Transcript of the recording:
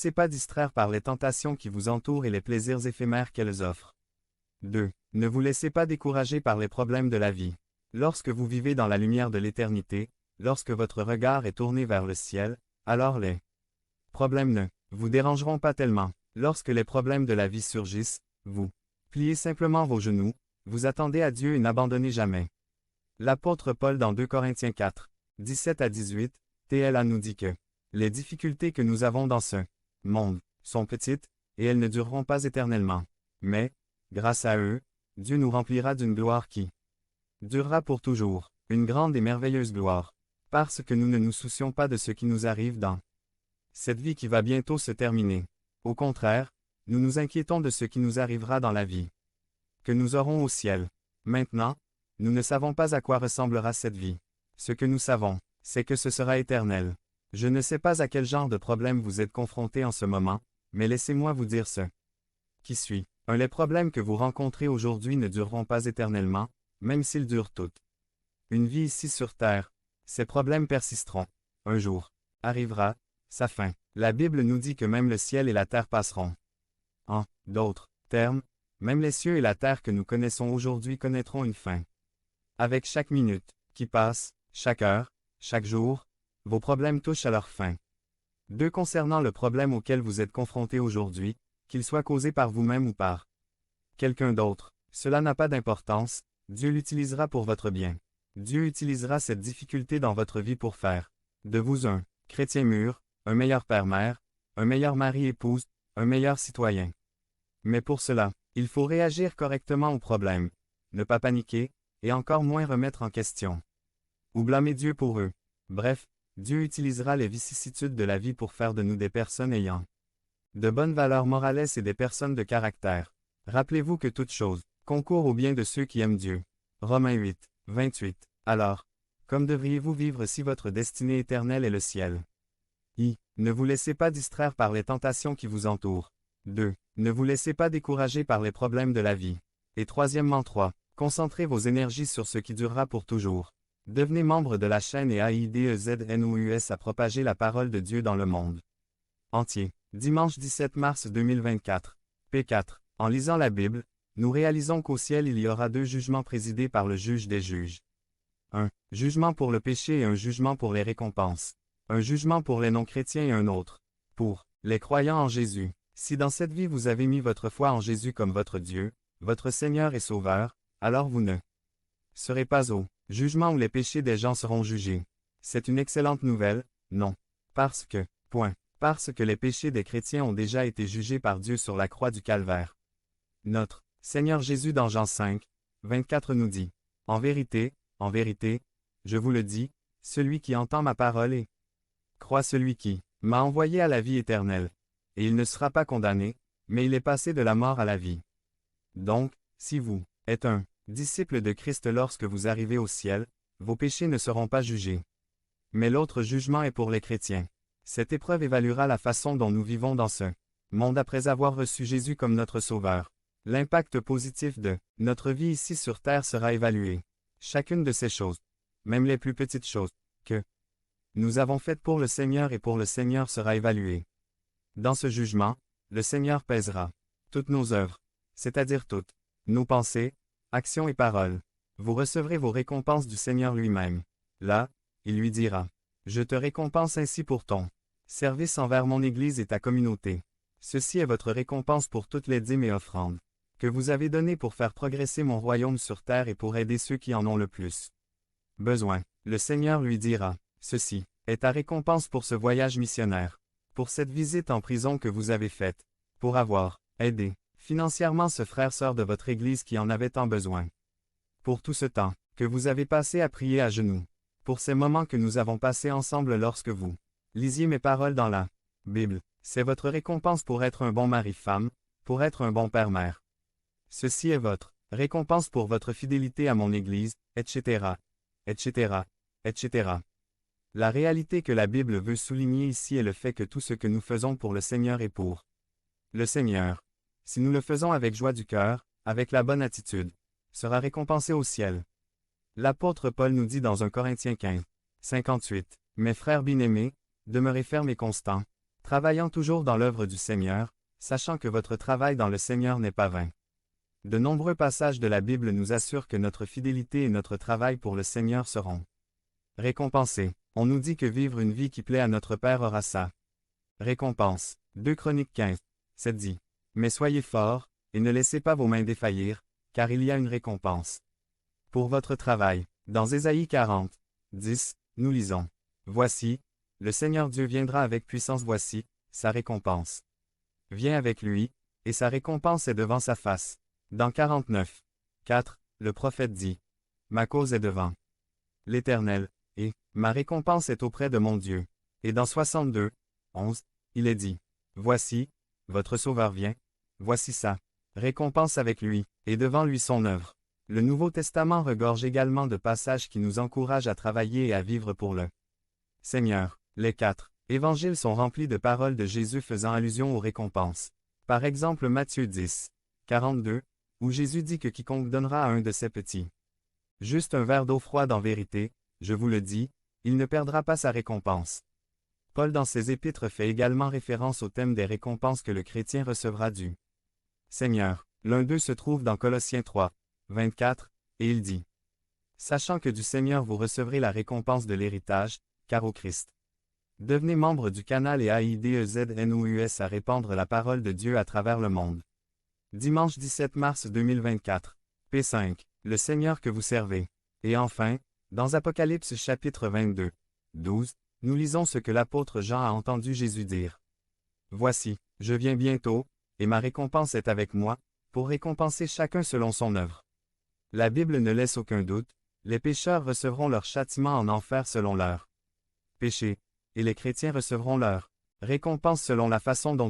laissez pas distraire par les tentations qui vous entourent et les plaisirs éphémères qu'elles offrent. 2. Ne vous laissez pas décourager par les problèmes de la vie. Lorsque vous vivez dans la lumière de l'éternité, lorsque votre regard est tourné vers le ciel, alors les problèmes ne vous dérangeront pas tellement. Lorsque les problèmes de la vie surgissent, vous pliez simplement vos genoux, vous attendez à Dieu et n'abandonnez jamais. L'apôtre Paul dans 2 Corinthiens 4, 17 à 18, TLA nous dit que les difficultés que nous avons dans ce monde sont petites, et elles ne dureront pas éternellement. Mais, grâce à eux, Dieu nous remplira d'une gloire qui durera pour toujours, une grande et merveilleuse gloire, parce que nous ne nous soucions pas de ce qui nous arrive dans cette vie qui va bientôt se terminer. Au contraire, nous nous inquiétons de ce qui nous arrivera dans la vie que nous aurons au ciel. Maintenant, nous ne savons pas à quoi ressemblera cette vie. Ce que nous savons, c'est que ce sera éternel. Je ne sais pas à quel genre de problème vous êtes confrontés en ce moment, mais laissez-moi vous dire ce qui suit. Les problèmes que vous rencontrez aujourd'hui ne dureront pas éternellement, même s'ils durent toutes une vie ici sur terre. Ces problèmes persisteront. Un jour arrivera sa fin. La Bible nous dit que même le ciel et la terre passeront. En d'autres termes, même les cieux et la terre que nous connaissons aujourd'hui connaîtront une fin. Avec chaque minute qui passe, chaque heure, chaque jour, vos problèmes touchent à leur fin. 2. Concernant le problème auquel vous êtes confronté aujourd'hui, qu'il soit causé par vous-même ou par quelqu'un d'autre, cela n'a pas d'importance, Dieu l'utilisera pour votre bien. Dieu utilisera cette difficulté dans votre vie pour faire de vous un chrétien mûr, un meilleur père-mère, un meilleur mari-épouse, un meilleur citoyen. Mais pour cela, il faut réagir correctement aux problèmes, ne pas paniquer, et encore moins remettre en question ou blâmer Dieu pour eux. Bref, Dieu utilisera les vicissitudes de la vie pour faire de nous des personnes ayant de bonnes valeurs morales et des personnes de caractère. Rappelez-vous que toute chose concourt au bien de ceux qui aiment Dieu. Romains 8, 28. Alors, comme devriez-vous vivre si votre destinée éternelle est le ciel? Ne vous laissez pas distraire par les tentations qui vous entourent. 2. Ne vous laissez pas décourager par les problèmes de la vie. Et troisièmement 3. Concentrez vos énergies sur ce qui durera pour toujours. Devenez membre de la chaîne et AIDEZNOUS à propager la parole de Dieu dans le monde entier. Dimanche 17 mars 2024. P4. En lisant la Bible, nous réalisons qu'au ciel il y aura 2 jugements présidés par le juge des juges. Un jugement pour le péché et un jugement pour les récompenses. Un jugement pour les non-chrétiens et un autre pour les croyants en Jésus. Si dans cette vie vous avez mis votre foi en Jésus comme votre Dieu, votre Seigneur et Sauveur, alors vous ne serez pas au jugement où les péchés des gens seront jugés. C'est une excellente nouvelle, non. Parce que les péchés des chrétiens ont déjà été jugés par Dieu sur la croix du Calvaire. Notre Seigneur Jésus dans Jean 5, 24 nous dit, « En vérité, je vous le dis, celui qui entend ma parole et croit celui qui m'a envoyé à la vie éternelle. Et il ne sera pas condamné, mais il est passé de la mort à la vie. » Donc, si vous êtes un disciple de Christ lorsque vous arrivez au ciel, vos péchés ne seront pas jugés. Mais l'autre jugement est pour les chrétiens. Cette épreuve évaluera la façon dont nous vivons dans ce monde après avoir reçu Jésus comme notre Sauveur. L'impact positif de notre vie ici sur terre sera évalué. Chacune de ces choses, même les plus petites choses, que nous avons faites pour le Seigneur et pour le Seigneur sera évaluée. Dans ce jugement, le Seigneur pèsera toutes nos œuvres, c'est-à-dire toutes nos pensées, actions et paroles. Vous recevrez vos récompenses du Seigneur lui-même. Là, il lui dira, « Je te récompense ainsi pour ton service envers mon Église et ta communauté. Ceci est votre récompense pour toutes les dîmes et offrandes que vous avez données pour faire progresser mon royaume sur terre et pour aider ceux qui en ont le plus besoin. » Le Seigneur lui dira, « Ceci est ta récompense pour ce voyage missionnaire, pour cette visite en prison que vous avez faite, pour avoir aidé financièrement ce frère-sœur de votre Église qui en avait tant besoin. Pour tout ce temps que vous avez passé à prier à genoux, pour ces moments que nous avons passés ensemble lorsque vous lisiez mes paroles dans la Bible, c'est votre récompense pour être un bon mari-femme, pour être un bon père-mère. Ceci est votre récompense pour votre fidélité à mon Église, etc., etc., etc. La réalité que la Bible veut souligner ici est le fait que tout ce que nous faisons pour le Seigneur est pour le Seigneur. Si nous le faisons avec joie du cœur, avec la bonne attitude, sera récompensé au ciel. L'apôtre Paul nous dit dans 1 Corinthiens 15, 58, « Mes frères bien-aimés, demeurez fermes et constants, Travaillant toujours dans l'œuvre du Seigneur, sachant que votre travail dans le Seigneur n'est pas vain. De nombreux passages de la Bible nous assurent que notre fidélité et notre travail pour le Seigneur seront récompensés. On nous dit que vivre une vie qui plaît à notre Père aura sa récompense. 2 Chroniques 15, 7 dit. Mais soyez forts, et ne laissez pas vos mains défaillir, car il y a une récompense pour votre travail. Dans Ésaïe 40, 10, nous lisons. Voici, le Seigneur Dieu viendra avec puissance, voici, sa récompense. Viens avec lui, et sa récompense est devant sa face. Dans 49, 4, le prophète dit. Ma cause est devant l'Éternel, et ma récompense est auprès de mon Dieu. Et dans 62, 11, il est dit. Voici, votre Sauveur vient, voici sa récompense avec lui, et devant lui son œuvre. Le Nouveau Testament regorge également de passages qui nous encouragent à travailler et à vivre pour le Seigneur. Les 4 évangiles sont remplis de paroles de Jésus faisant allusion aux récompenses. Par exemple Matthieu 10, 42, où Jésus dit que quiconque donnera à un de ses petits juste un verre d'eau froide en vérité, je vous le dis, il ne perdra pas sa récompense. Paul dans ses épîtres fait également référence au thème des récompenses que le chrétien recevra du Seigneur. L'un d'eux se trouve dans Colossiens 3, 24, et il dit. Sachant que du Seigneur vous recevrez la récompense de l'héritage, car au Christ. Devenez membre du canal et AIDEZNOUS à répandre la parole de Dieu à travers le monde. Dimanche 17 mars 2024. P5. Le Seigneur que vous servez. Et enfin, dans Apocalypse chapitre 22, 12, nous lisons ce que l'apôtre Jean a entendu Jésus dire. Voici, je viens bientôt, et ma récompense est avec moi, pour récompenser chacun selon son œuvre. La Bible ne laisse aucun doute, les pécheurs recevront leur châtiment en enfer selon leur péché, et les chrétiens recevront leur récompense selon la façon dont